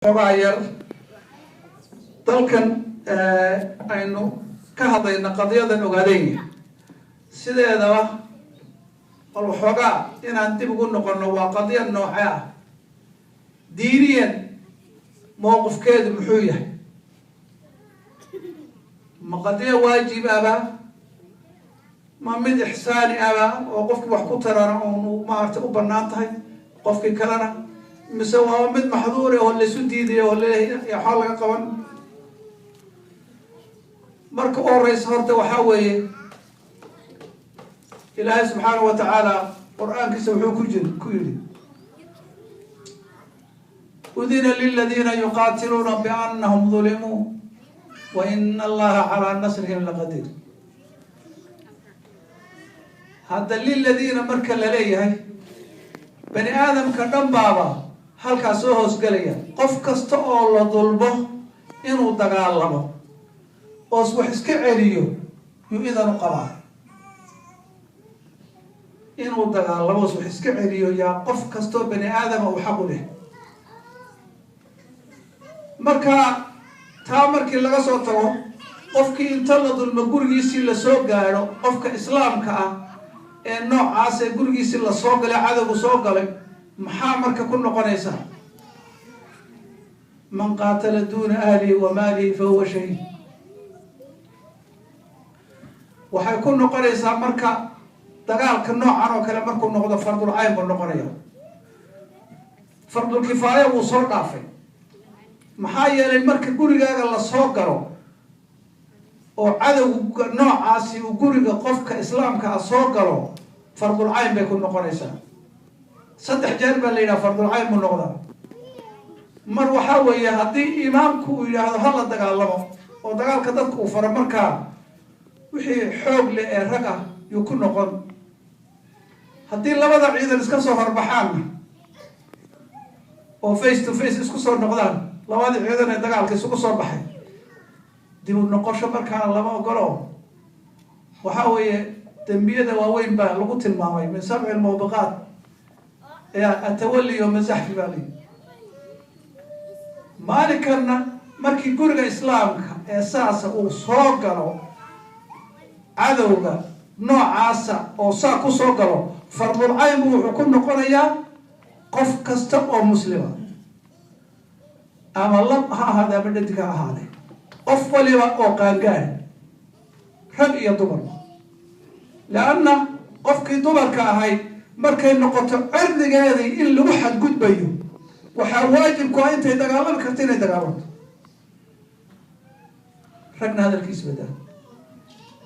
غير dalkan aynu ka hadlayna qadiyada ogaadeen sideedaba wal waxoogaa inaan dib ugu noqono waa qadiyad noocee ah diiniyan mowqifkeedu muxuu yahay ma qadiya waajib aba ma mid ihsaani aba oo qofkii wax ku tarana oo maarta u banaan tahay qofkii kalena mise waa mid maxduur ah oo la isu diiday oo leeyahay xal laga qaban marka oo rays horta waxa weeye ilaahay subhanahu wa ta'ala quraankiisa wuxuu ku yiri udina lil ladina yuqatiluna bi annahum zulimu wa inna allaha ala nasrihim laqadir hada lil ladina marka la leeyahay bani aadam ka dhanbaaba halkaas soo hoos galaya qof kasta oo la dulbo inuu dagaalamo oo wax iska celiyo idan qaba inuu dagaalamo wax iska celiyo yaa qof kasto bani aadam oo xaq u leh marka taa markii laga soo tago qofkii inta la dulmo gurigiisii la soo gaaro qofka islaamka ah ee noocaas ee gurigiisii la soo galay cadawgu soo galay maxaa marka ku noqonaysa man qatala duna ahli wa mali fa huwa shahid waxay ku noqonaysaa marka dagaalka noocan oo kale markuu noqdo fardul ayn buu noqonayaa fardul kifaaya uu soo dhaafay maxaa yeelay marka gurigaaga la soo galo oo cadawga noocaasi uu guriga qofka islaamka ah soo galo fardul ayn bay ku noqonaysaa saddex jeer baa la yiraahdaa fardul ayn buu noqdaa mar waxa weeye haddii imaamku uu yiraahdo hal la dagaalamo oo dagaalka dadku uu faro markaa wixii xoog leh ee rag ah uu ku noqon haddii labada ciidan iska soo horbaxaan oo face to face isku soo noqdaan labada ciidan ee dagaalka isku soo baxay dib u noqosho markaa lama ogolo waxa weeye dambiyada waaweyn baa lagu tilmaamay min sab'i al-mawbiqat ya atawalli wa mazahfi bali maalikana markii guriga islaamka ee saasa uu soo galo cadawga noocaasa oo saa ku soo galo fardul ayn wuxuu ku noqonayaa qof kasta oo muslima ama lab ha ahaada badadiga ahaade qof waliba oo qaangaar rag iyo dumar laana qofkii dumarka ahay markay noqoto cirdigeedii in lagu xadgudbayo waxa waajib ku ah intay dagaalan karto inay dagaalanto ragna hadalkiisa badaa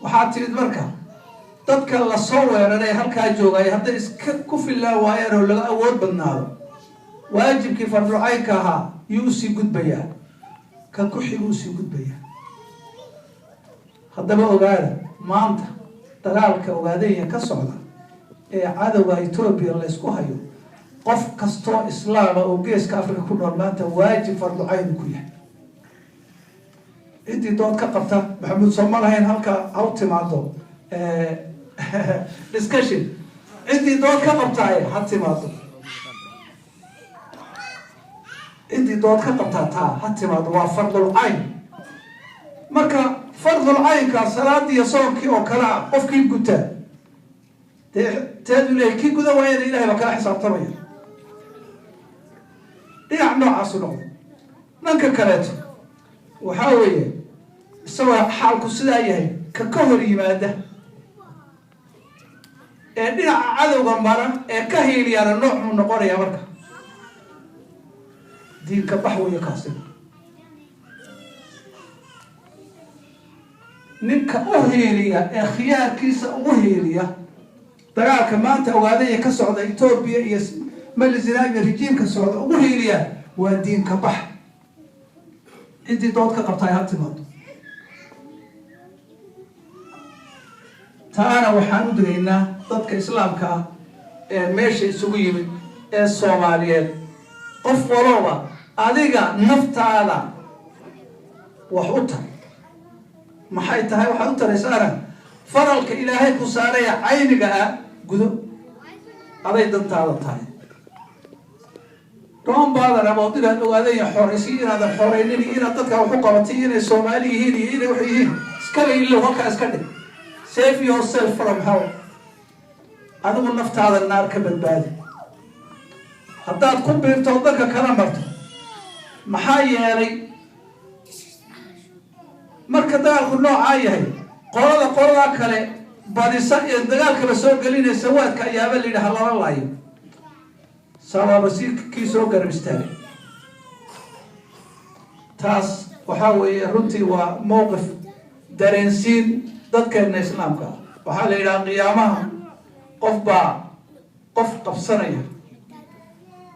waxaa tirid marka dadka la soo weeraray halka joogay hadda iska ku filaa waayar oo laga awood badnaado waajibkii fardul ayn-ka ahaa yuu si gudbaya ka ku xigu si gudbaya haddaba ogaada maanta dagaalka ogaadaya ka socda ee cadawga Itoobiya la isku hayo qof kasto islaam oo geeska Afrika ku nool maanta waajib fardul ayn ku yahay intii dood ka qabta maxamed Soomaaliyeed halka aw timaado discussion intii dood ka qabtay ha timaado intii dood ka qabta ha timaado waa fardul ayn marka fardul ayn-ka salaadii soomkii oo kala qofkii guta teedu leeyahay guda waayeen ilaahay ba kala xisaabtamaya dhinac noocaas u noqdo dhanka kaleeto waxaa weeye isagoo xaalku sidaa yahay ka hor yimaada ee dhinaca cadowga mara ee ka hiiliyana nooc uu noqonaya marka diinka baxweeye kaasi ninka u hiiliya ee khiyaarkiisa ugu hiiliya dagaalka maanta ogaadaya ka socda Itoobiya iyo Malizinaga rejiimka socda ugu hiiliya waa diinka bax intii dood ka qabtay ha timaado taana waxaan u digaynaa dadka islaamka ah ee meesha isugu yimid ee Soomaaliyeed qof walba adiga naftaada wax u tar maxay tahay waxa u taraysaa faralka ilaahay ku saaray ayniga gudo aday dantaada tahay don't bother about it and whether you're horricine and the foreign in a Takahukamati in a Somali here, Scully Loka save yourself from hell. I don't want to tell the narcotic bad. Hadad Kumpir told the Karamat Mahayari Markadal could not eye. Kola Kale, but the Dagaka so Galina Sawat Kayavali Halal. Sama basiir kiisoo garab istaagay taas waxa weeye runtii waa mowqif dareensiin dadkeena islaamka waxa la yiraahdaa qiyaamaha qof qabsanaya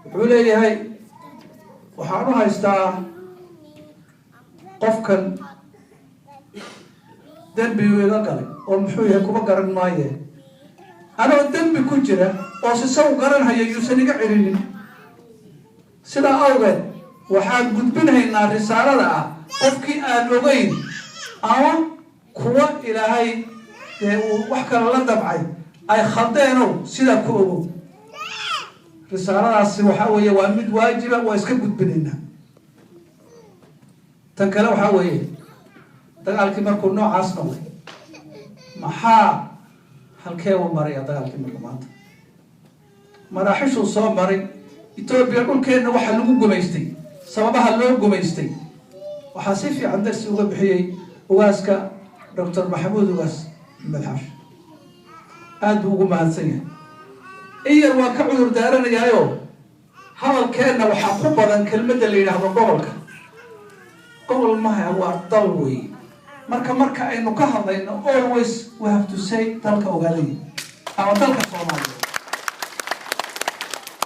wuxuu leeyahay waxaan u haystaa qofkan dambi weega galay oo muxuu yahay kuma garan maayo anoo dambi ku jira oo si saw garan hayo yuusan iga celinin sida awgeed waxaan gudbinaynaa risaalada ah qofkii aan ogeyn ama kuwa ilaahay uu wax kale la dabcay ay khadeeno sida ku ogo risaaladaasi waxa weeye waa mid waajiba waa iska gudbinaynaa tan kale waxa weeye dagaalkii markuu noocaas noqday maxaa halkee uu maray dagaalkii markuu maanta maraaxishu soo maray Ethiopia dhulkeena waxa lagu gumaystay sababaha loo gumaystay waxa si fiican darsi uga bixiyay ugaaska Dr. Maxamuud Ugaas Madaxash aad ugu mahadsan yahay iyar waa ka cudur daaranayayo hadalkeena waxa ku badan kelmadda la yiraahdo gobol ma waa dal weey marka aynu ka hadlayno always we have to say dalka ogaaday ama dalka Soomaaliya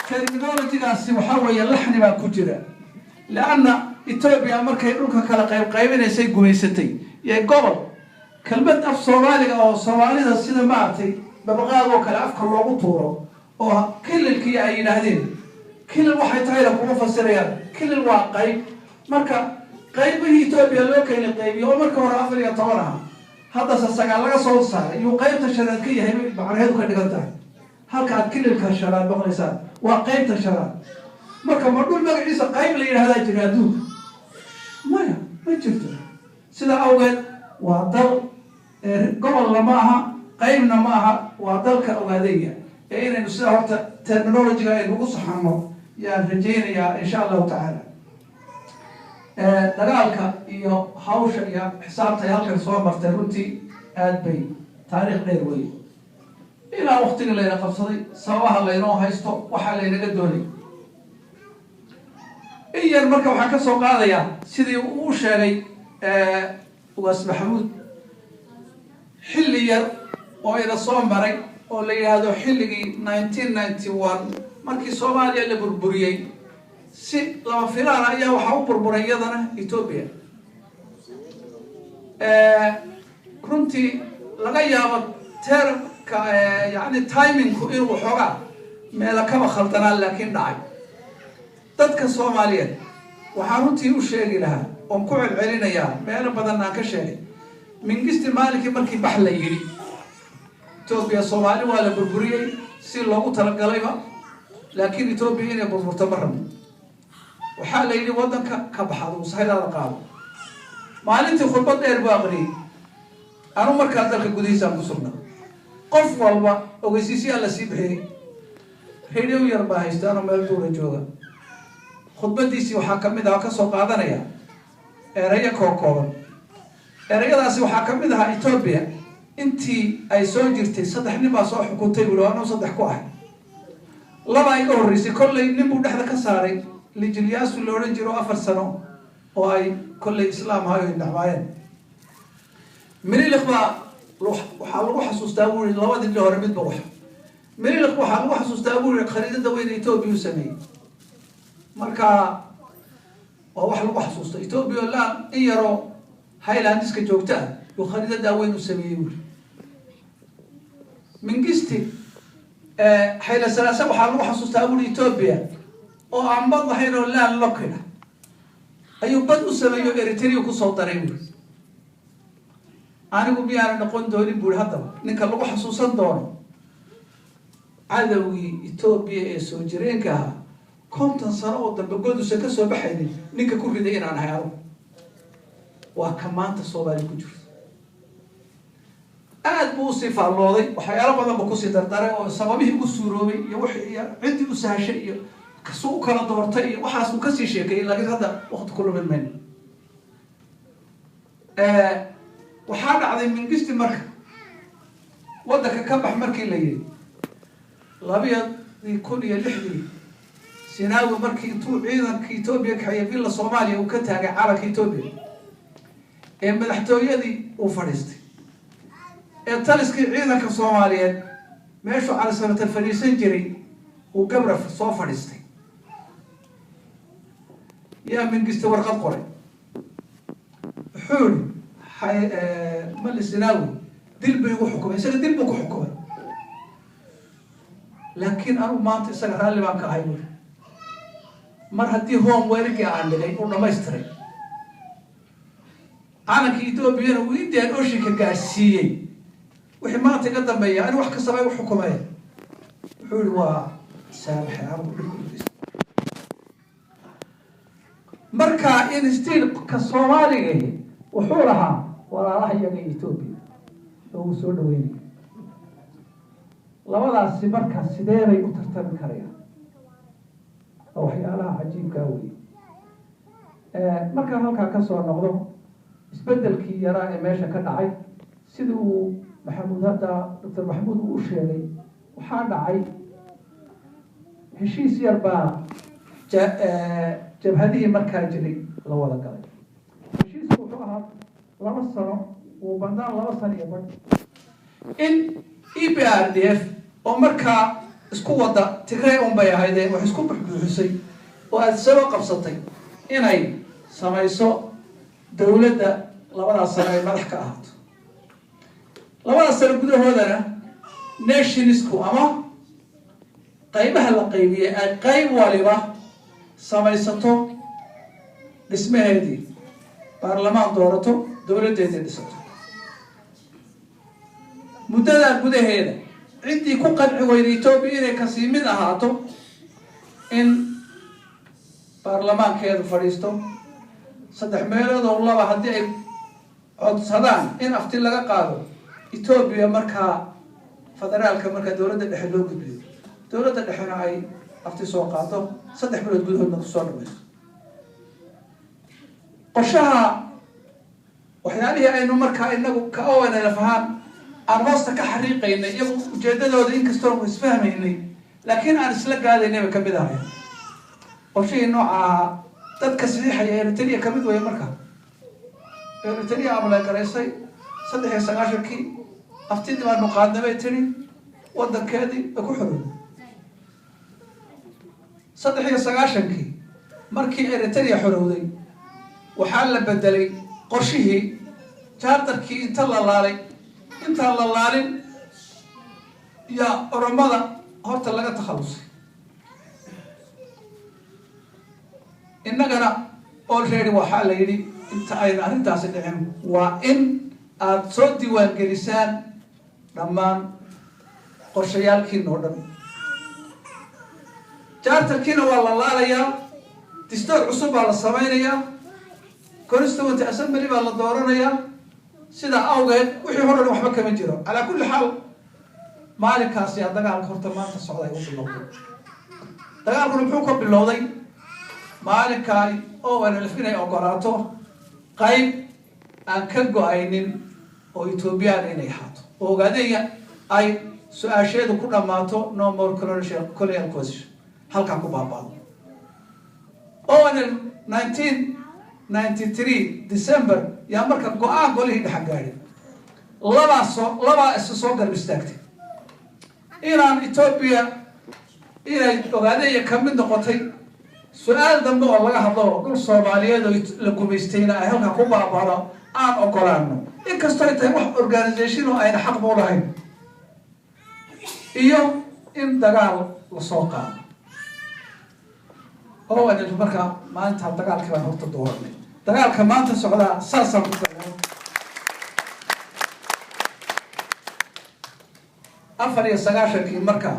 terminology-gaasi waxa weeye laxni baa ku jira laana Ethiopia markay dhulka kala qaybinaysay gumaysatay iyo gobol kelmad af Soomaaliga oo Soomaalida sida maartay babaqaad kale afka loogu tuuro oo kililkii ay yiraahdeen kilil waxay tahay la kuma fasirayaan kilil waa qayb marka qaybihii Ethiopia loo keenay qaybiyo marka hore 14 ah hadda sagaal laga soo saaray iyo qaybta shanaad ka yahay macnaheedu ka dhigan tahay halka kililka shanaad boqolaysa waa qaybta shanaad marka ma dhul magaciisa qayb la yiraahdaa jira adduunka ma jirto sida awgeed waa dal gobol lama aha qaybna ma aha waa dalka ogaadaya inaynu sida horta terminology-ga ay ugu saxano yaan rajaynayaa insha Allah ta'ala dagaalka iyo hawsha iyo xisaabta halkan soo martay runtii aad bay taariikh dheer weey ilaa waqtiga la qabsaday sababaha la inoo haysto waxa la inaga doonay iyar marka waxa ka soo qaadaya sidii uu sheegay Ugaas Maxamuud xilli yar oo ila soo maray oo la yiraahdo xilligii 1991 markii Soomaaliya la burburiyay si lama filaan ayaa waxa uu burburay iyadana Ethiopia runtii laga yaabo terka yani timing-ku inuu xogaa meel kaba khaldanaa laakiin dhacay dadka Soomaaliyeed waxaan runtii u sheegi lahaa oo ku celcelinayaa meel badan aan ka sheegay mingisti maalintii markii bax la yiri Ethiopia Soomaali waa la burburiyay si loogu talagalayba laakiin Ethiopia inay burburto marrab waxa la yiri wadanka ka baxdo sahaydada qaado maalintii khudbad dheer baa aqriyay anu markaa dalka gudihiisa ku sugnaa qof walba ogeysiisyo la sii bixiyay radio yar baa haystaan meel duur jooga khudbadiisi waxa kamid ah ka soo qaadanaya eraya kooban erayadaasi waxa kamid ah Ethiopia intii ay soo jirtay saddex nin baa soo xukuntay walaano saddex ku ah laba ay ka horeysay kollay nin buu dhaxda ka saaray lijiliyaasu loo oran jiro 4 sano oo ay kollay islaam hayo dhacayeen miliqba waxa lagu xasuustaa uu labadii hore midba waxa miliq waxa lagu xasuustaa uu khariidada weyn Ethiopia u sameeyay marka wax lagu xasuusto Ethiopia la iyaro Highlandska joogta oo khariidada weyn u sameeyay mingisti hayla salaasa waxa lagu xasuustaa uu Ethiopia oo aan bad lahayn oo la lokina ayuu bad u sameeyo Eritrea ku soo daray anigu biyaan noqon doonin buu hadda ninka lagu xasuusan doono cadawgii Ethiopia ee soo jireenka konton sano oo dambe godusa ka soo baxaynin ninka ku riday inaan hayado waa ka maanta Soomaali ku jirto aad buu si faallooday waxyaalo badan buu ku sii dardaray oo sababihii ugu suuroobay iyo wixii cidii u sahashay iyo kasoo kala doortay iyo waxaas uu ka sii sheekay laakiin hadda waqti ku lumin waxaa dhacday mingisti marka waddanka ka bax markii la yiri 2006 Sinaawi markii intuu ciidanka Itoobiya ka hayay villa Soomaaliya uu ka taagay calanka Itoobiya madaxtooyadii uu fadhiistay taliskii ciidanka Soomaaliyeed meeshu cali sanad fadhiisan jiray uu gabra soo fadhiistay yaa mingisti warqad qoray حول مجلس سناوي دل بيقول حكومة يصير دل بيقول حكومة لكن أنا ما أنت سجرها اللي بانك هايول مر هدي هون ويرجع عندنا يقول ما يستري أنا كيتو بينا ويدي أن أشيك الجاسية وحما تقدم بيا أنا وحكي سبعي وحكومة حول وسامح يا أبو مركا إن ستيل كصومالي وحولها ولا راح يجي إثيوبيا لو سودويني لولا مركا سيدير يترتب كريا أو حيالها عجيب قوي مركا هلكا كسر نقضه isbedel kii yaraa ee meesha ka dhacay sidoo maxamuud hadda dr maxamuud uu sheegay waxaa dhacay heshiis yar baa jabhadii markaa jiray la wada galay heshiisku wuxuu ahaa 2 sano uu bandaan 2 sano iyo badh in EPRDF oo markaa isku wada Tigray bay ahayd wax isku buuxisay oo aad soo qabsatay inay samayso dawladda labada sano ay madax ka ahaato labada sano gudahoodana nationsku ama qaybaha la qaybiyay ay qayb waliba samaysato dhismaheedii baarlamaan doorato dawladdeeda dhisato muddada gudaheeda cidii ku qanci weyday Itoobiya inay ka sii mid ahaato in baarlamaankeedu fadhiisto saddex meelood oo laba hadii ay codsadaan in afti laga qaado Itoobiya markaa federaalka markaa dawladda dhexe loo gudbiyo dawladda dhexena ay afti soo qaado saddex meelood gudahoodna ku soo dhamayso qorshaha waxyaalihi aynu markaa inagu ka owanayna fahaan aan hoosta ka xariiqaynay iyagu ujeedadooda inkastoo aan isfahmaynay laakiin aan isla gaadaynayba ka mid ahay qorshihii nooca dadka saxiixaya Eritrea kamid way markaa Eritrea abla garaysay 93kii aftidii baan qaadnay tiri wadankeedii ku xireen 93kii markii Eritrea xorowday waxaa la bedelay qorshihii charterkii inta la laalin ya oromada horta laga takhalusay innagana already waxaa la yidhi inta ayna arrintaasi dhicin waa in aad soo diiwaan gelisaan dhammaan qorshayaalkiina oo dhan charterkiina waa la laalayaa dastuur cusub baa la samaynayaa constituent assembly baa la dooranayaa sida awgeed wixii hore waxba kama jiro ala kulli xaal maalinkaasi dagaalka horta maanta socday u bilowday dagaalku muxuu ka bilowday maalinkaay oo aan inay ogolaato qayb aan ka go'aynin oo Itoobiyaan inay haato oo ogaadaya ay su'aasheedu ku dhamaato no more colonial question halka ku baabado oo 1993 December yaa marka go'aan golihii dhaxgaari laba soo garb istaagtay inaan Itoobiya inay ogaadaya ka mid noqotay su'aal dambe oo laga hadlo dul Soomaaliyeed oo la gumeystayna ay halka ku baabado aan ogolaano inkastoo ay tahay wax organization oo ayna xaq u lahayn iyo in dagaal la soo qaado oo aan marka maanta dagaalka baan horta dooranay dagaalka maanta socda saasan ku tahay 94kii marka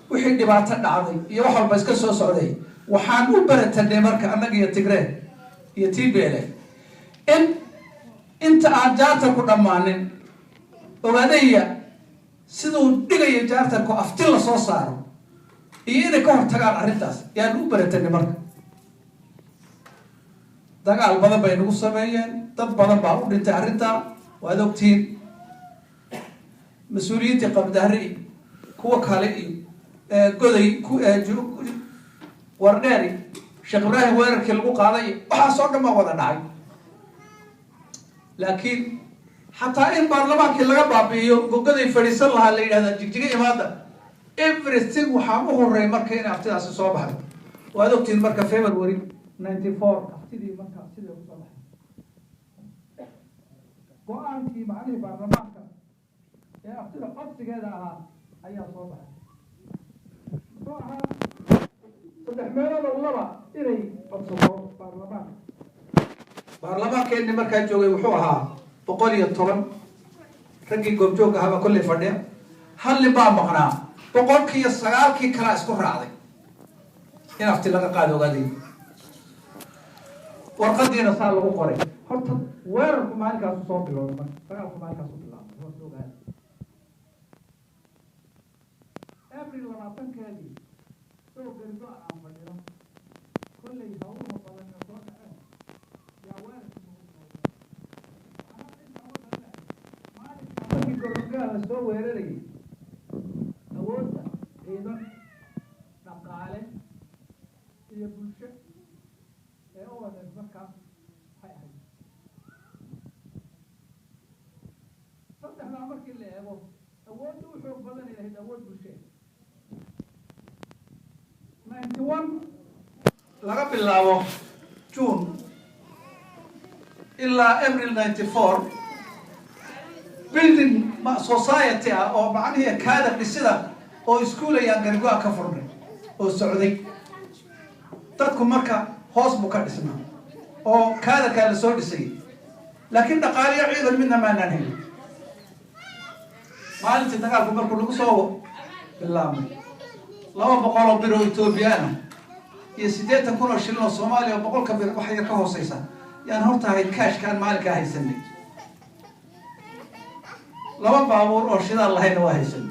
wixii dhibaato dhacday iyo wax walba iska soo socday waxaan u baratanay marka annaga iyo Tigray iyo TPLF in inta aan jaarta ku dhammaanin ogaadaya sidoo dhigaya jaarta ku afti la soo saaro iyo inay ka hortagaan arrintaas yaan u baratanay marka dagaal badan bay nagu sameeyeen dad badan baa u dhintay arrinta waad ogtiin mas'uuliyiinta qabdahri kuwa kale goday ku wardheeri Sheekh Ibrahim weerarkii lagu qaaday waxa soo dhama wada dhacay laakiin hatta in baarlamaankii laga baabiyo gogaday fadhiisan lahaa la yiraahdo jigjiga imaada everything waxa u horeeyay markay in aftidaas soo baxay waad ogtiin marka February 94 aftidii marka sidoo soo baxay go'aankii macnaheedu baarlamaanka ee aftida codsigeeda ahaa ayaa soo baxay saddex meelood laba inay codsato baarlamaankeeni markaa joogay wuxuu ahaa 110 raggii goobjoog ahaa kulli fadhiya hal baa maqnaa 109 kala isku raacday in afti laga qaado ogaadii warqadiina saa lagu qoray horta weerarku maalinkaas soo bilowday dagaalku maalinkaas soo bilowday soo ogaad April 20-keedii soo gargo aan fadhino kulli hawluhu badan soo dhaceen yaa weerarku maalinkaas gorgaala soo weeraray awoodda ciidan dhaqaale iyo bulsho ee oo wada markaa hay ahayd saddexdaa markii la eego awoodda u xoog badan ay ahayd awood bulsho 91 laga bilaabo June ilaa April 94 building society oo macnaheedu kaada dhisida oo iskuul ayaan gargoa ka furnay oo socday dadku marka hoos buu ka dhisnaa oo kaada kala soo dhisay laakiin dhaqaaliyo ciidan midna ma aanan helin maalintii dagaalku markuu lagu soo bilaabay 200 biro Ethiopiana iyo 80,000 shilin oo Soomaaliya 100 bir wax yar ka hooseysa yaan horta hay cash kan maalinka haysanay laba baabuur oo shidaal lahayn waa haysan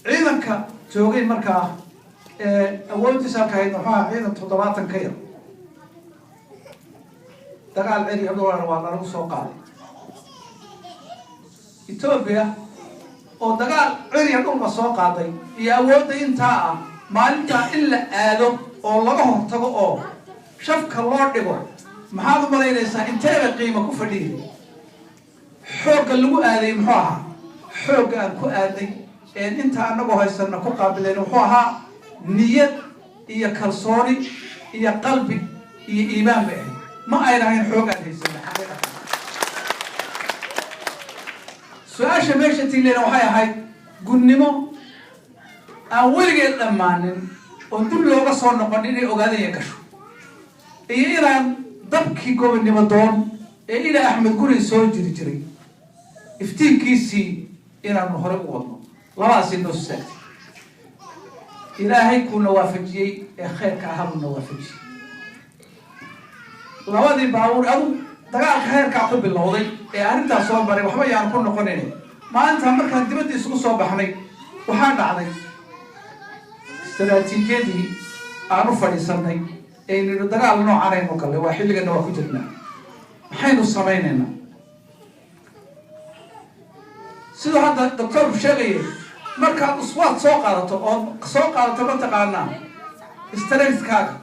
ciidanka joogay markaa awoodiisa ka hayd waxa ciidan 70 ka yar dagaal ciri hadoo waa lagu soo qaaday Ethiopia oo dagaal ciri hadoo soo qaaday iyo awoodda inta maalinta in la aado oo laga hortago oo shafka loo dhigo maxaad u malaynaysaa intee qiimo ku fadhiyay xoog lagu aaday muxuu ahaa xoog aan ku aaday inta anagu haysana ku qaabileen wuxuu ahaa niyad iyo kalsooni iyo qalbi iyo iimaan bay ma ay lahayn xoog aan haysan su'aasha meesha tiileena waxay ahayd gudnimo aan weligeed dhammaanin oo dib looga soo noqon inay ogaadeen gasho iyo inaan dabkii gobonimo doon ee ila Axmed Guri soo jiri jiray iftiinkiisii inaan hore u wadno labaas inoo saad ilaahay kuna waafajiyay ee khayrka ahaabuna waafajiyay labadii baawur adu dagaalka khayrka ku bilowday ee arrintaas soo baray waxba yaan ku noqonayn maanta markaan dibadda isugu soo baxnay waxaa dhacday istaraatiijiyadii aanu fadhiisanay ee inuu dagaal noocan aynu galay waa xilligan waa ku jirnaa maxaynu samaynaynaa sidoo hadda doctor sheegay markaad uswaad soo qaadato ma taqaanaa strength-kaaga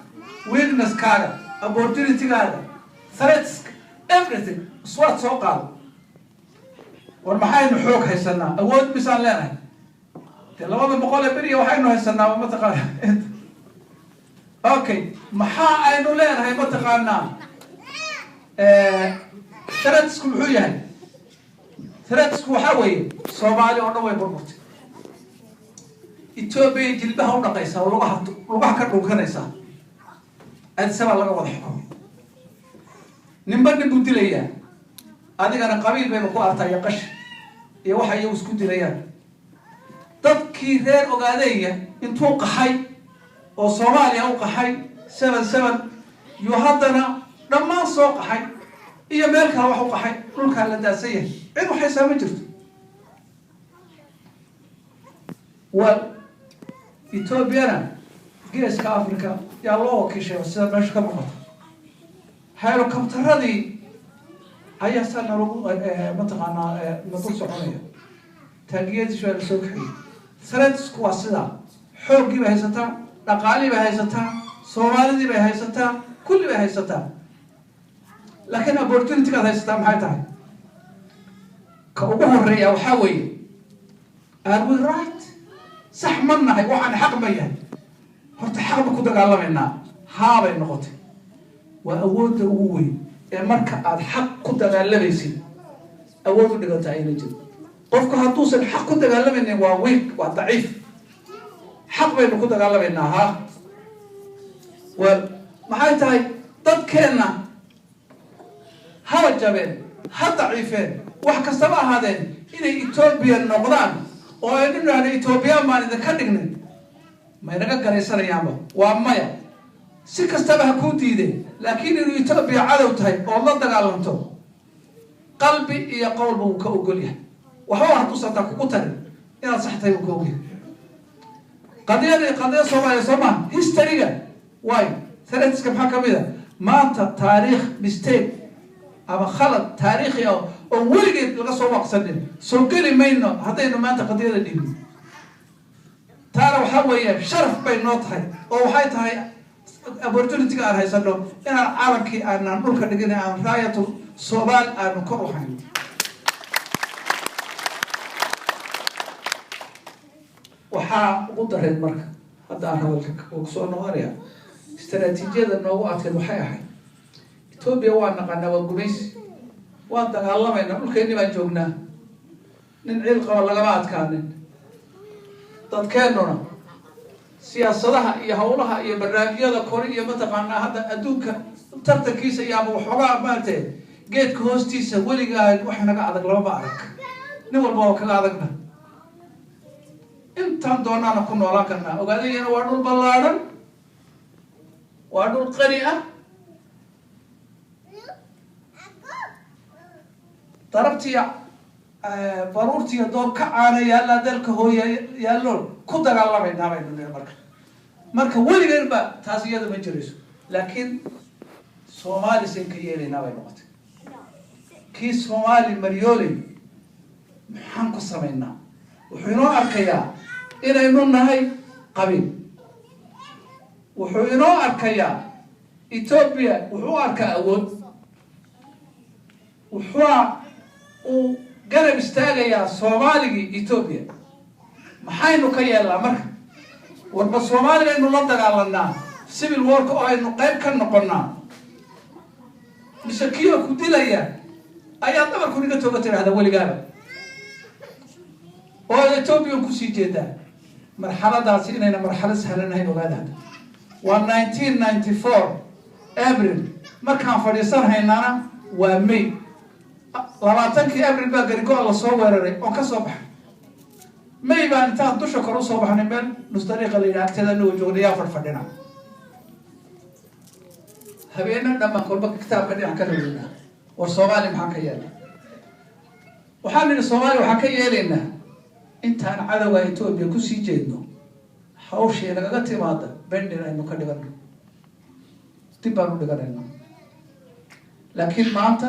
weakness-kaaga opportunity-kaaga threats everything uswaad soo qaado war maxaynu xoog haysanaa awood misaan leenahay dee 200 beriya waxaynu haysanaa ma taqaanaa okay maxaa aynu leenahay ma taqaanaa threats-ku muxuu yahay threats-ku waxa weeye Soomaali oo dhan way burburtay Ethiopia jilbaha u dhaqaysa oo lugaha ka dhulkanaysa adsaba laga wada xukumo nimba buu dilayaa adigana qabiil bay ku artay qash iyo waxa ay isku dilayaan dadkii reer Ogaadaya intuu qaxay oo Soomaaliya u qaxay 77 iyo haddana dhammaan soo qaxay iyo meel kale wax u qaxay dhulka la daasay cid waxay saama jirto wal Ethiopia geeska Afrika yaa loo wakiishay sida meesha ka muuqata helicopteradii ayaa sana lagu mataqaanaa la dul soconaya taagiyadii soo soo kaxay threats kuwa sida xoogii bay haysataa dhaqaalii bay haysataa Soomaalidii bay haysataa kulli bay haysataa laakiin opportunity ka haysataa maxay tahay ka ugu horeeya waxa weeye are we right sax ma nahay waxaan xaq ma yahay horta xaq ku dagaalamayna haabay noqotay waa awoodda ugu weyn ee marka aad xaq ku dagaalamaysid awood u dhigata ayna jirto qofka hadduusan xaq ku dagaalamaynin waa weak waa daciif xaq baynu ku dagaalamayna ha maxay tahay dadkeena ha jabeen ha daciifeen wax kastaba ahaadeen inay Ethiopia noqdaan oo ay dhinaca Ethiopia ma idinka dhignin ma inaga garaysanayaan waa maya si kastaba ha ku diideen laakiin inuu Ethiopia cadow tahay oo la dagaalanto qalbi iyo qowlba uu ka ogol yahay waxa haduu santa kugu tarin inaad saxtay uu ka ogol qadiyada Soomaaliya history-ga way threats-ka maxaa kamida maanta taariikh mistake ama khalad taariikhi oo weligeed laga soo waqsanin soo gali mayno haddaynu maanta qadiyada dhigno taana waxa weeye sharaf bay noo tahay oo waxay tahay opportunity aan haysano inaan calankii aan dhulka dhigin aan raayatu Soomaal aan kor u hayno waxa ugu dareed marka hadda aan hadalka ku soo noqonaya istaraatiijiyada noogu adkeed waxay ahayd Ethiopia waa naqana waa gumeys waa dagaalamayna dhulkeeni baan joognaa nin ciil qaba lagama adkaanin dadkeenuna siyaasadaha iyo hawlaha iyo barnaamijyada kori iyo mataqaanaa hadda adduunka tartankiisa iyo ama waxoogaa maantee geedka hoostiisa weligaa wax naga adag lama arag nin walba oo kaga adagna intaan doonaana ku noolaan karnaa Ogaadayana waa dhul ballaaran waa dhul qani ah darabtiya baruurtiya doob ka caanaya la dalka hooya yaalo ku dagaalamayna baynu marka weligeedba taas iyada ma jirayso laakiin Soomaali sen ka yeelayna bay noqotay kii Soomaali maryoolay maxaan ku sameynaa wuxuu inoo arkayaa inaynu nahay qabiil wuxuu inoo arkayaa Ethiopia wuxuu arkaa awood wuxuu garab istaagayaa Soomaaligi Ethiopia maxaynu ka yeelnaa marka warba Soomaaliga inuu la dagaalanaa civil war oo aynu qayb ka noqonnaa mishakiyo ku dilaya ayaa dabarku niga tooga tiraahda weligaaba oo Ethiopia ku sii jeedaa marxaladaas inayna marxalad sahlan ahayn ogaadaan waa 1994 April markaan fadhiisan haynana waa May 20 April baa Garigo la soo weeraray oo ka soo baxay May baan inta dusha kor u soo baxnay meel mustariiqa la yiraahdo noo joognayaa fadhina habeena dhama kolba kitaabka dhinac ka raadina war Soomaali maxaa ka yeelay waxaan nidhi Soomaali waxa ka yeelaynaa intaan cadawga Ethiopia ku sii jeedno hawsheena kaga timaada bendin aynu ka dhigano tibaan u dhiganayna laakiin maanta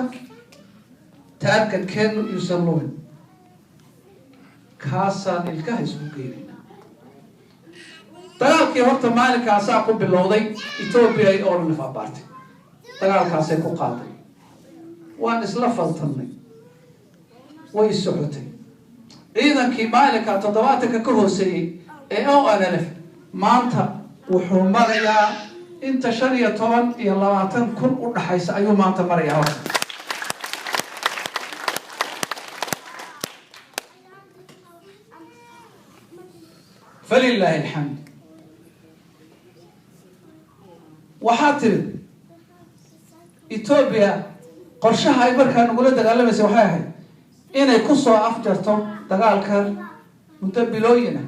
taargetkeenu yuusan lumin kaasaan ilkaha isku geynayna dagaalkii horta maalinkaasaa ku bilowday Ethiopia ay oo nafa baartay dagaalkaasay ku qaaday waan isla faltanay way socotay ciidankii maalinka 70 ka hooseeyay ee ONLF maanta wuxuu marayaa inta 15 iyo 20 kun u dhaxaysa ayuu maanta marayaa فلله الحمد وحاطر إثيوبيا قرشها يبرك أن نقول دجال بس وحاها إن يكسر أفجرتهم دجال كان متبلوينا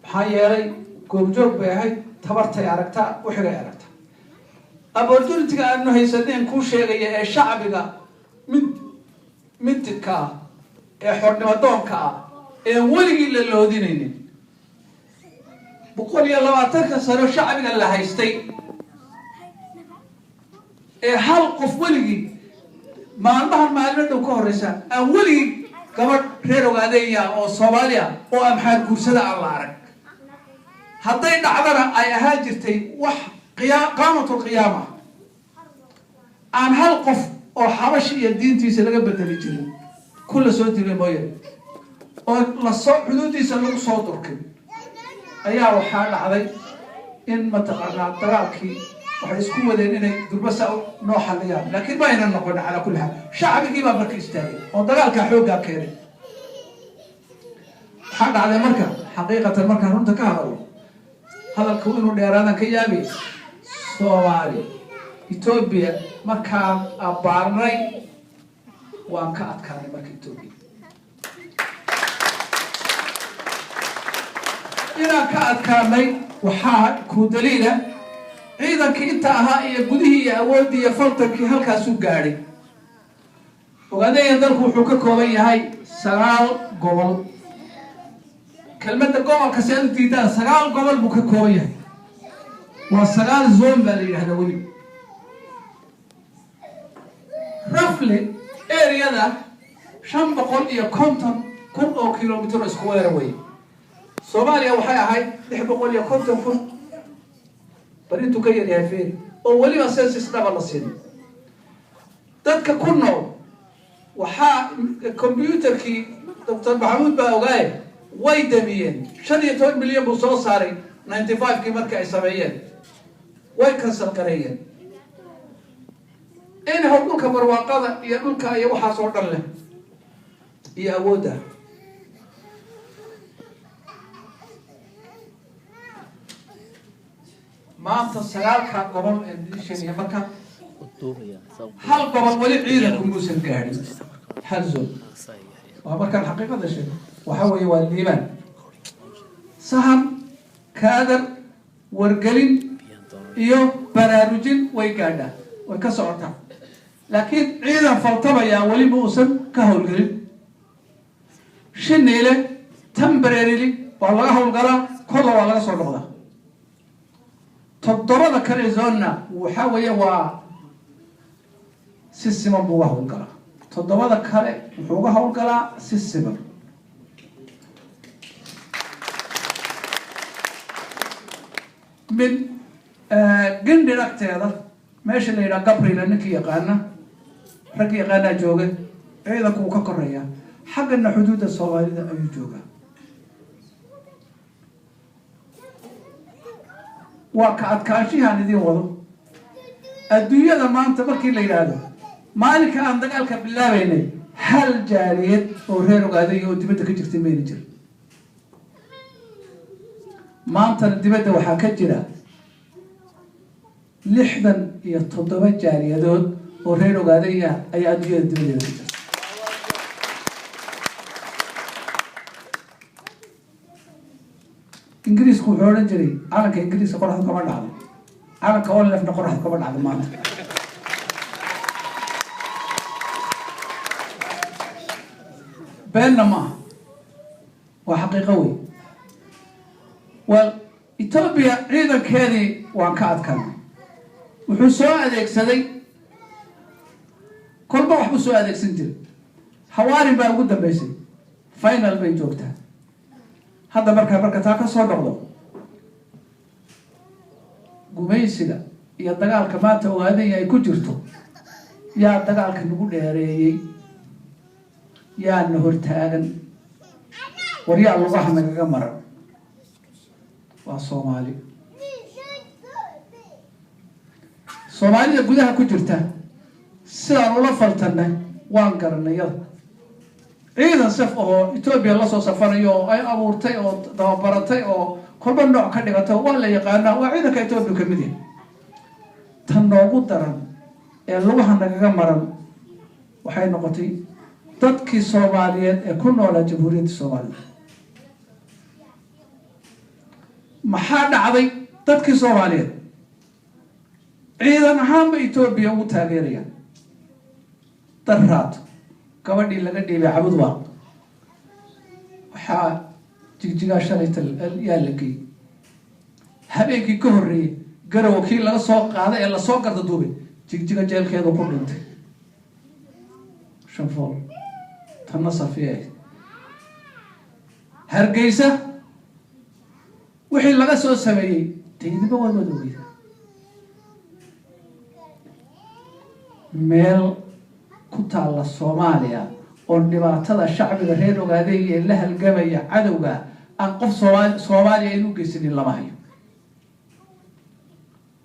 حيالي كوبجوك بهاي تبرتي عرقتها وحري عرقتها opportunity أنه هيسدين كل شيء الشعب من تكا حرنا ودونكا ولي إلا اللودينين بقول يلا ما تكسر الشعب اللي هيستي حلق ولي ما المهم ما لنا كورسا ولي كمان ريرو قادية أو صوماليا أو أمحار كورسدا على العرق حتى إن عذرا أي هاجرتي قامة القيامة عن هالقف أو حبشي الدين تيسلق بدل جرين كل صوت المويه أو للصوت حدودي سلوك صوتك أيها وحال علي إن ما تقرنا تراكي وحيسكون ودين إنك دربسة نوح الأيام لكن ما ينقل على كل حال شعبي كيما برك يستاهل ودرالك حوقا كيري حال على مركب حقيقة المركب رنت كهرو هذا الكون ديرانا كيابي سوالي إثيوبيا مركب أبارني وأن كأت كان مركب إثيوبيا إذا كأت كان وحا كودليلة إذا كنت أهائي قديه أودي يفلتك هلكا سوقاري وقادا يدلك وحوكك وبي هاي سغال قبل كلمة قبل كسيان تيدان سغال قبل بكك وبي وسغال زون بالي هذا ولي رفلي إيريا دا شام بقول إيا كونتن كل أو كيلومتر سكوير وي صوماليا وحيا هاي نحب بقول إيا كونتن كل بريتو كير يا فين أولي أساس استبى للصين تذكر كنا وحا كمبيوتر كي دكتور محمود باوغاي ويدميين شن يتون مليون بصوص صاري 95 كي مركع 70 ويكسر قريا إن هو دولك برواقضة يا دولك يا وحا صور له يا أودا ما أنت السلام كان قبل إنديشن يا مكة هل قبل ولي عيدكم موسم كهري هل زول وهذا كان حقيقة هذا الشيء وحوي والإيمان سهم كادر ورجلين إيو براروجين ويكادا ويكسرتها لكن عيدا فلطبة يا ولي موسم كهولجلين شنيله تمبريري والله هولجلا كله والله صلوا تضرب كريزونا وحاول سيستم بواه القلا تضرب كره وحوجها القلا سيستم من جند ركت هذا ماشي اللي رقبري لأنك يقانا رك يقانا جوجة إذا كوكا كريا حق إن حدود الصومال ده أي جوجة وكأت كاشيها ندي وضو الدنيا ده ما أنت بركي اللي هذا مالك عندك قالك بالله بيني هل جاريت وغيره قاعد يودي بدك تجتمعين جل ما أنت ندي بدك وحكجرا لحدا يتطبق جارية دود وغيره قاعد أي أدوية الدنيا إنجليز كل حوالين جري على كإنجليز قرحة كمان عظم على كأول لفنا قرحة كمان عظم مانا بينما وحقيقوي وإثيوبيا عيدا كذي وانكاد كان وحسوا أديك سدي كل ما وحبسوا أديك سنتين حواري بقى قدام بيسي فاينل بيجوكتها هذا بركة تاكا صدقه قميسنا يا دجال كمان توهذه يا كجرتو يا دجال كنقول هري يا النهر تاجن وريا الله ما جمر والصومالي صومالي جودها كجرته سار ولا فلتنا وانقرنا يلا إذا سافروا إثيوبيا الله سافروا أي أمورتي أو دابرتي أو كل من نوع كذا ولا يقانا وعيدا كإثيوبيا كمدين تنوعو ترى اللغة عندك كمرة وحي نقطي dadkii Soomaaliyeed ee ku noolaa Jamhuuriyadda Soomaaliya maxaa dhacday dadkii Soomaaliyeed ciidan ahaanba Itoobiya ugu taageerayaan daraad gabadhii laga dhiibay Cabud Waaq waxaa jigjigaa shalayta yaa la geeyey habeenkii ka horreeyey garow kii laga soo qaaday ee lasoo garda duubay jigjiga jeelkeedu ku dhintay shanfool tanna Safiya Hargeysa wixii laga soo sameeyey taydiba waa madowgeed meel ku taalla Soomaaliya oo dhibaatada shacbiga reer ogaaday ee la halgamaya cadowga aan qof Soomaaliya inuu geysanin lama hayo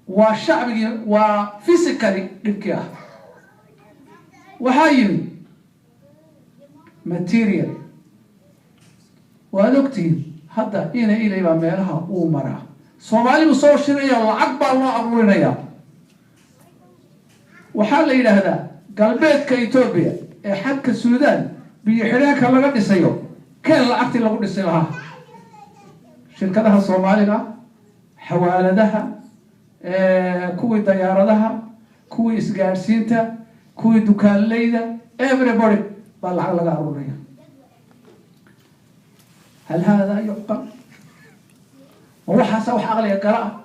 waa shacbigi waa physically dhibkii ah waxaa yimid material waad ogtihiin hadda ilay baa meelaha uu maraa Soomaalidu soo shiraya lacag baa loo aruurinayaa waxaa la yidhaahdaa galbeedka Itoobiya ee xadka Suudaan biyo xidheenka laga dhisayo keen lacagtii lagu dhisay lahaa shirkadaha Soomaaliga xawaaladaha kuwii diyaaradaha kuwii isgaarsiinta kuwii dukaanleyda everybody baa lacag laga aruurinaya هل هذا يعقل وحاسة وحقل يا قراء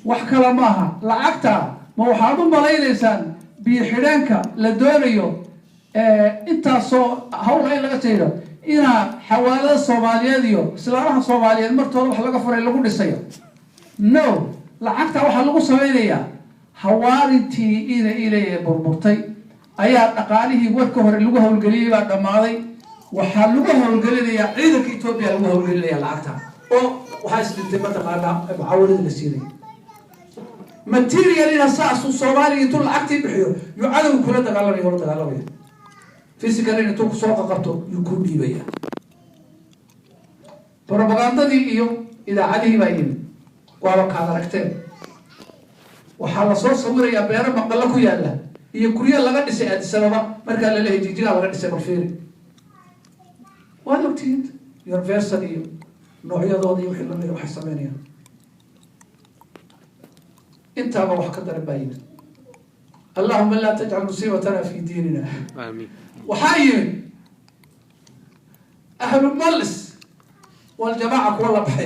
وحكلا معها لعقتها ما هو حاضن بغير إنسان بيحرانك لدوريو انت هول غير لغتيرو إنا حوالي الصومالية ديو سلاحها الصومالية مرتو الله حلقة فرق لغو لسيو نو لعقتها وحلقو سوينيا حوارنتي إلي بربرتي أيها أقاليه وركوهر اللغة والقليل بعد ماضي waxaa lagu hawlgelinayaa ciidanka Itoobiya lagu hawlgelinayaa lacagta oo waxa isdintay mataqaana mucaawinada la siiyay material ina saasu Soomaaliya intuu lacagtii bixiyo yu cadow kula dagaalamaya physical intuu ku soo qabto yu ku dhiibaya propagandadii iyo idaacadii baa yimid waa ka aragteen waxaa la soo sawirayaa beero maqalla ku yaala iyo guryo laga dhisay Addis Ababa marka la leeyahay jijjiga laga dhisay barfiiri وأنتين يونيفرسيتي نوعية ضادية وحلا من واحد سمانية أنت ما واحد قدر باين اللهم لا تجعل مصيبتنا في ديننا آمين وحي أهل المجلس والجماعة والله بحي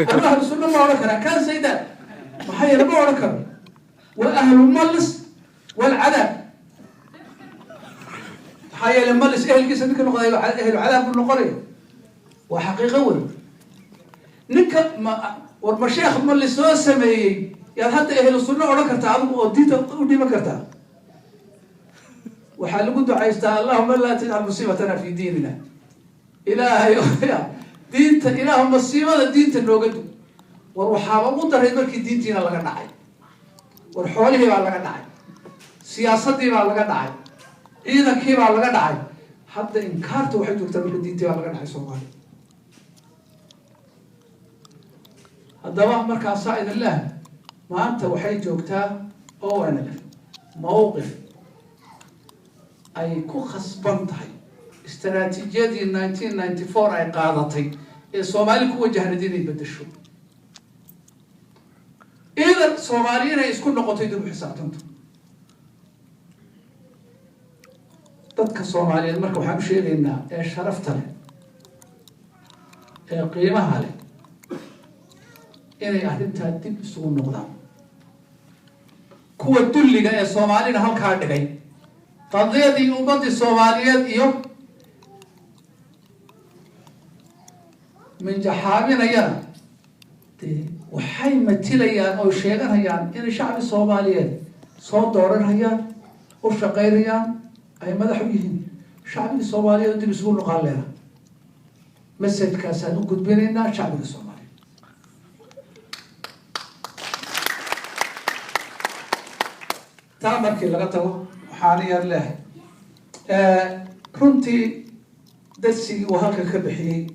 أهل السنة ما وركنا كان سيدا محي ما وركنا وأهل المجلس والعذاب حيا لما لس أهل جسم كانوا قايل أهل العذاب النقري وحقيقة ول نك ما والمشايخ ما اللي سوى سمي يعني حتى أهل السنة ولا كرتها ودي ما كرتها وحال قد عايزتها اللهم لا تجعل مصيبتنا في ديننا إلهي دين إله مصيبة دين تنوجد وروحها مقدر هيدرك الدين تينا لقى نعي والحوالي هي لقى نعي سياستي لقى نعي إذا كيف على الجدع حتى إن كارت واحد يكتب الدين على الجدع الصومالي هذا ما مركز صائد الله ما أنت وحيد وقتها أو أنا موقف أي كوخس بنتهي استراتيجية 1994 أي قاعدتي الصومالي كو وجه نديني بدشوا إذا الصوماليين يسكن نقطة يدوب حسابتهم dadka Soomaaliyeed marka waxaan u sheegaynaa ee sharafta leh ee qiimaha leh inay arrintaa dib isugu noqdaan kuwa dulliga ee Soomaalida halkaa dhigay qadiyadii ummadii Soomaaliyeed iyo min jaxaaminayana waxay matilayaan oo sheeganayaan in shacbi Soomaaliyeed soo dooranayaan oo shaqaynayaan أي ماذا حويهن شعب الصومالي ودي بيسقون قال لنا مسجد كاسان وقد بيننا شعب الصومالي تعمل كي لقطه حاليا له كنتي درسي وهاك كبحي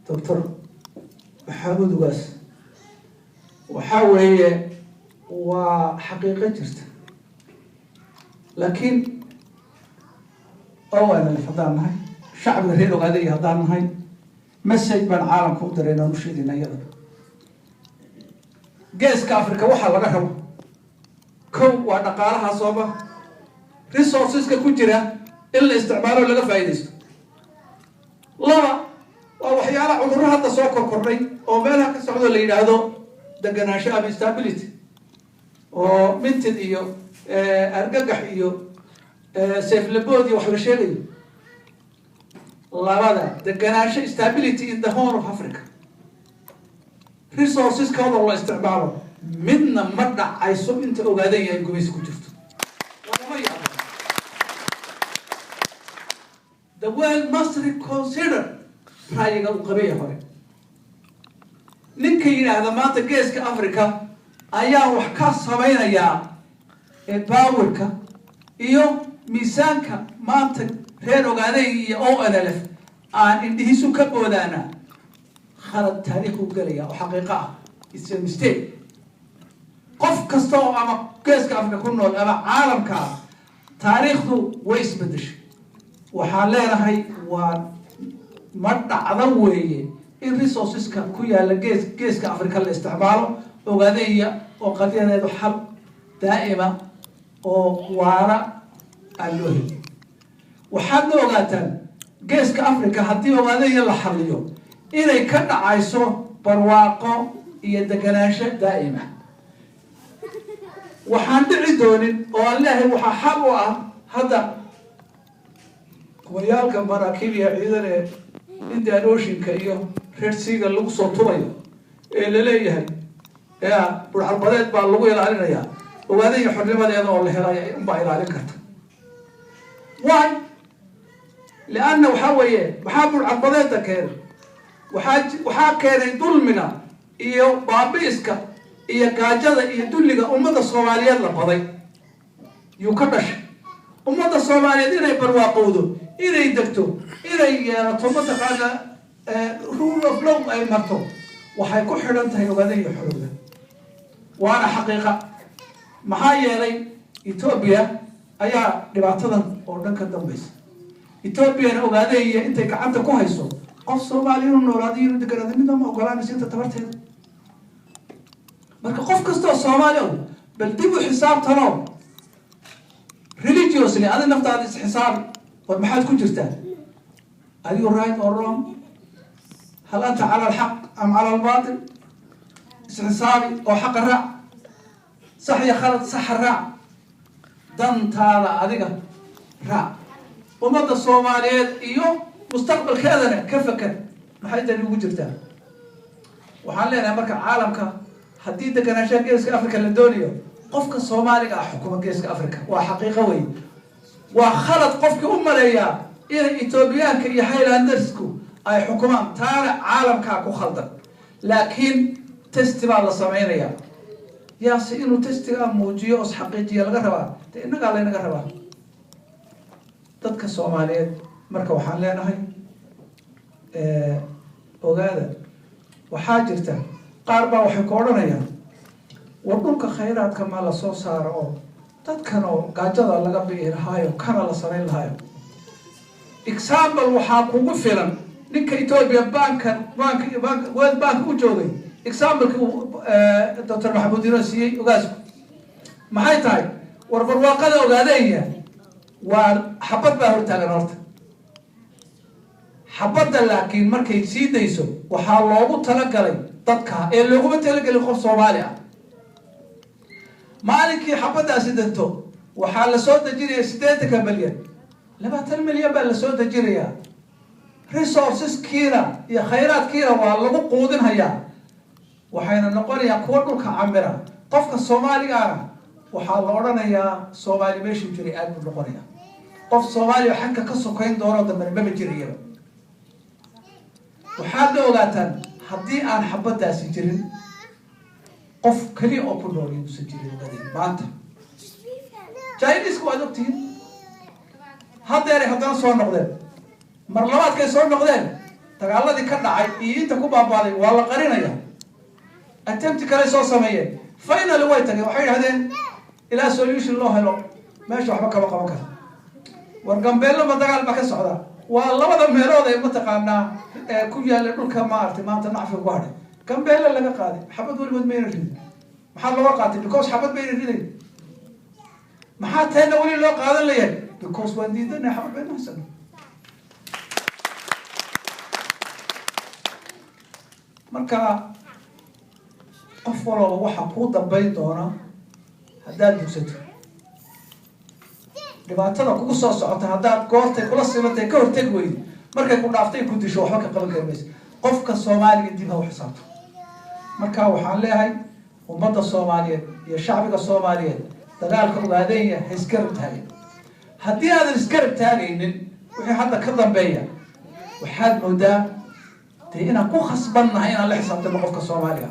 دكتور محمود واس وحاول وحقيقة جرت لكن أولا اللي فضلنا هاي شعب غير وغادي هضلنا هاي مسج بين عالم كودرينا ونشيدنا يلا جيس كافريكا وحا laga rabo kow waa dhaqaalaha sooba resourceska ku jira in la isticmaalo laga faa'iideysto laba waa waxyaalaha cudurro hadda soo korkordhay oo meelaha ka socdo la yiraahdo deganaansho ama stability oo minted iyo argagax iyo seeflabood iyo wax la sheegayo labada deganaansho stability in the whole of Africa resources ka wada la isticmaalo midna ma dhacayso inta ogaadan yahay gumaysi ku jirto the world must reconsider ra'yiga uu qabay hore ninka yiraahdo maanta geeska Africa ayaa wax ka sameynaya powerka iyo miisaanka maanta reer ogaaday iyo ONLF aan indhihiisu ka boodana khalad taariikh u galaya oo xaqiiqo ah it's a mistake qof kasta oo ama geeska Afrika ku nool ama caalamka taariikhdu way isbedeshay waxaan leenahay waa ma dhacdo weeye in resourceska ku yaala geeska Afrika la isticmaalo ogaadaya oo qadiyadeedu xal daa'ima oo waara aloohi waxaad ogaataan geeska Afrika haddii ogaadaya la xalliyo inay ka dhacayso barwaaqo iyo deganaansho daa'ima waxaan dhici doonin oo Ilaahay waxa xaq u ah hadda kuwayaalka maraakibiya ciidane Indian Ocean-ka iyo Red Sea-ga lagu soo tubayo ee la leeyahay burxalbadeed baa lagu ilaalinayaa ogaadaya xornimadeeda oo la helay in baa ilaalin karta why لأنه وحويه محابر عبادات كان وحاكين ظلمنا إيو بابيسكا إيو كاجادة إيو دوليغا أمدا الصوماليات لبضي يكبش أمدا الصوماليات إنا يبرواقودو إنا يدكتو إنا يطمتا قانا rule of law أي مرتو وحيكون حرمتها يوغادين يحرمنا وأنا حقيقة محايا لي إثيوبيا أيا لبعتدن أردنك الدنبيس إثيوبيا ogaaday intay gacanta ku hayso qof Soomaaliyeed oo noolaadiyo deganada mid ma ogolaan inta tabarteeda marka qof kasta oo Soomaaliyeed bal dib u xisaabtano religiously aad naftaada is xisaab war maxaad ku jirtaa are you right or wrong هل أنت على الحق أم على الباطل حسابي أو حق الرع صح يا خالد صح الرع دم تالا أديك رع ومدى الصوماليات إيو مستقبل كذا كفكر ما حد اللي وجرته وحالينا مركز عالمك حديدة كان عشان جيسك أفريقيا للدنيا قفك الصومالي حكومة جيسك أفريقيا وحقيقة وي وخلط قفك ليا إلى إثيوبيا كي هايلاندرسكو أي حكومة تارع عالمك أكو خلطة لكن تستبع لصمعينيا يا سينو تستبع موجيوس حقيقية لغربا تإنك علينا غربا dadka Soomaaliyeed marka waxaan leenahay ogaada waxa jirta qaar baa waxay ku oranayaan waddanka khayraadka ma la soo saaro oo dadkan oo gaajada laga biirhayo kana la sameyn lahayo example waxa kugu filan ninka Ethiopia bank World Bank u joogay example Dr. Mahmoud Yunusiyay ogaas maxay tahay warbarwaaqada ogaadaya وحبط بها هرتاغن هرتا حبط لكن markay siidayso waxa loogu talagalay dadka ee loogu talagalay qof Soomaali ah maalinkii xabadaasi danto waxa la soo dajinaya 8 milyan 2 milyan baa la soo dajinaya resources kiira iyo khayraad kiira waa lagu quudinaya waxayna noqonayaan kuwa dhulka camira qofka Soomaaliga ah waxa la oranayaa Soomaali meesha jiray aad u noqonaya qof Soomaali xanka ka sokoyn doono dambe jiriyo waxaad ogaataan haddii aan xabadaasi jirin qof kaliya oo ku nool inuu jirin gadin maanta Chinese ku adogtiin hadeer haddana soo noqdeen mar labaad kay soo noqdeen dagaaladii ka dhacay iyo inta ku baabaaday waa la qarinaya attempt kale soo sameeyeen finally way tageen waxay yiraahdeen ila solution loo helo ماشي وحبك بقى wargambeello ma dagaal ba ka socda waa labada meelood ay mataqaanaa ku yaal dhulka maartay maanta nacfi ugu hadhay gambeello laga qaaday xabad waliba meena rid maxaa loo qaatay because xabad meena riday maxaa teena wali loo qaadan leeyahay because waan diidanay xabad meena haysan marka qof walba waxa ku dambeyn doona haddaad dugsato dhibaatada kugu soo socota haddaad goortay kula simatay ka hortag weyd markay ku dhaaftay ku disho waxba ka qaban karmaysa qofka Soomaaliga dib ha u xisaabto marka waxaan leeyahay ummadda Soomaaliyeed iyo shacbiga Soomaaliyeed dagaalka ogaadaya iskarab taagay haddii aad iskarab taagaynin wixii hadda ka dambeeya waxaad moodaa inaan ku khasbannahay inaan la xisaabtano qofka Soomaaliga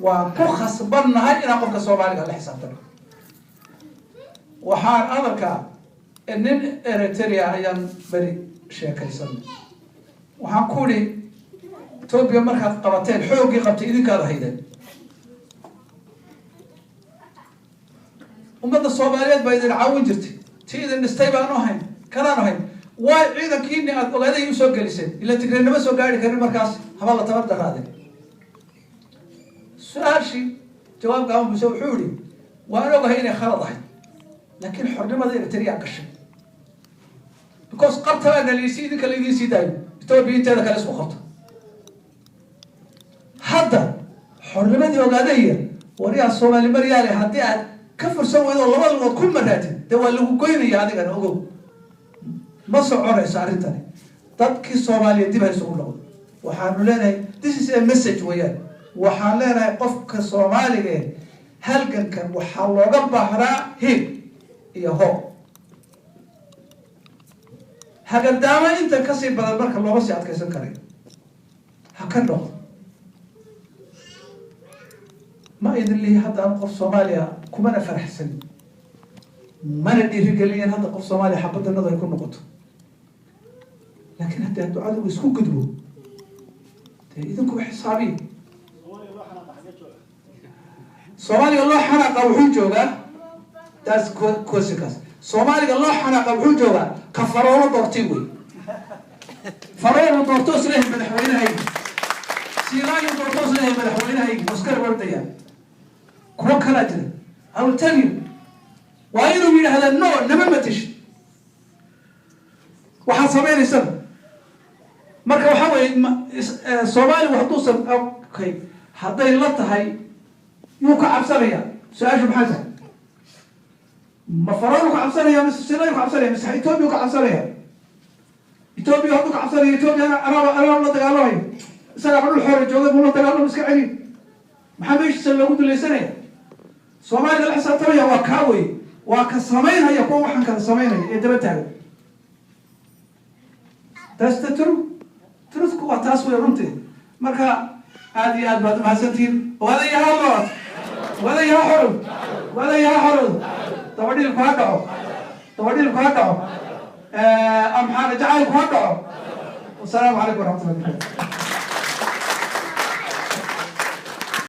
waa ku khasbannahay inaan qofka Soomaaliga la xisaabtano waxaan amarka nin Eritrea ayaan bari sheekaysan waxaan ku ri Ethiopia markaad qabateen xoogii qabtay idinkaada haydeen ummadda Soomaaliyeed baa idin caawin jirtay tiidan dhistay baan ahayn kanaan ahayn waa ciidankiina aad ogaaday u soo geliseen ila tigreennimo soo gaari karin markaas haba la tabar daqaaday su'aashi jawaab gaaban buu wuxuu yiri waan ogahay inay khalad ahayd لكن حرمة إريتريا قشة because قبتها أنا اللي يصير كل اللي يصير دايم بتوع بينت هذا كله اسمه خطأ هذا حرمة دي وقادية وريا الصومالي مريالي هدي كفر سوى إذا الله كل مرات ده اللي كويني يعني كان أقول مصر عرى سعرتني تبكي الصومالي دي بيسوون له وحنولنا this is a message وياه وحنولنا قفك الصومالي هل كان وحلوة بحراء هيك يهو هقدامه انت كسي بدل برك الله بس يعطيك سكري هكذا ما يدري لي هذا قف صوماليا كمان فرح سن ما ندي رجاليا هذا قف صوماليا حبة النظر يكون نقطة لكن هذا الدعاء يسكون كذبوا إذا كم حسابي صومالي الله حرق وحجوجا that's كوسكاس صومالي الله حرق وحجوجا كفروا دورتيوي فروا دورتوس له مدحوينه هي سيراي دورتوس له مدحوينه هي مسكر برديا كو كلا جري او تاني وايدو من هذا النوع نممتش waxa sameynaysan marka waxa way Soomaali wax tuusan okay haday la tahay yuu ka cabsanaya su'aashu maxay tahay ma farao ka cabsanaya mise Soomaali ka cabsanaya mise Ethiopia ka cabsanaya Ethiopia hadu ka cabsanaya Ethiopia ana la dagaalamay isaga xul xoor jooga buu la dagaalamay iska celi maxaa meesha lagu dulaysanaya Soomaali la xisaabtamaya waa ka way waa ka sameynaya kuwa waxan ka sameynaya ee daba taagan that's the truth ku waa taas way runtii marka aad iyo aad baad mahadsantiin wada yaa xoro tawadil ku dhaco am xaana jacayl ku dhaco wassalaamu calaykum waraxmatullahi wabarakatuh